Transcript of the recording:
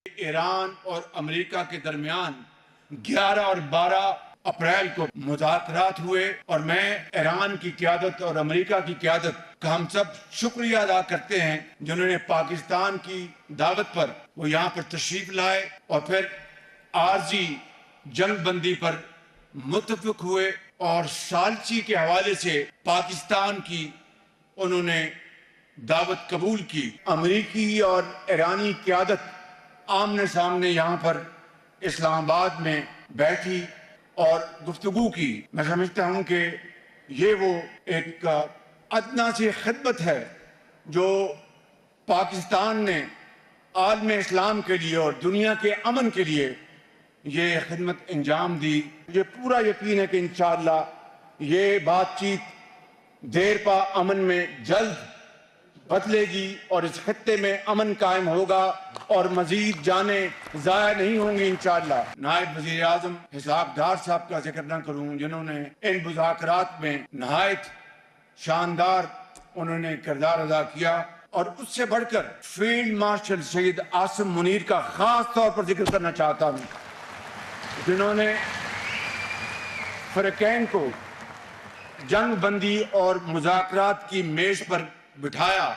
ایران اور امریکہ کے درمیان 11 اور 12 اپریل کو مذاکرات ہوئے اور میں ایران کی قیادت اور امریکہ کی قیادت کا ہم سب شکریہ ادا کرتے ہیں جنہوں نے پاکستان کی دعوت پر وہ یہاں پر تشریف لائے اور پھر عارضی جنگ بندی پر متفق ہوئے اور ثالثی کے حوالے سے پاکستان کی انہوں نے دعوت قبول کی۔ امریکی اور ایرانی قیادت آمنے سامنے یہاں پر اسلام آباد میں بیٹھی اور گفتگو کی۔ میں سمجھتا ہوں کہ یہ وہ ایک ادنا سی خدمت ہے جو پاکستان نے عالم اسلام کے لیے اور دنیا کے امن کے لیے یہ خدمت انجام دی۔ مجھے پورا یقین ہے کہ انشاءاللہ یہ بات چیت دیر پا امن میں جلد بدلے گی اور اس خطے میں امن قائم ہوگا اور مزید جانیں ضائع نہیں ہوں گی انشاءاللہ۔ نائب وزیر اعظم اسحاق ڈار صاحب کا ذکر نہ کروں جنہوں نے ان مذاکرات میں نہایت شاندار انہوں نے کردار ادا کیا، اور اس سے بڑھ کر فیلڈ مارشل سید عاصم منیر کا خاص طور پر ذکر کرنا چاہتا ہوں جنہوں نے فریقین کو جنگ بندی اور مذاکرات کی میز پر بٹھایا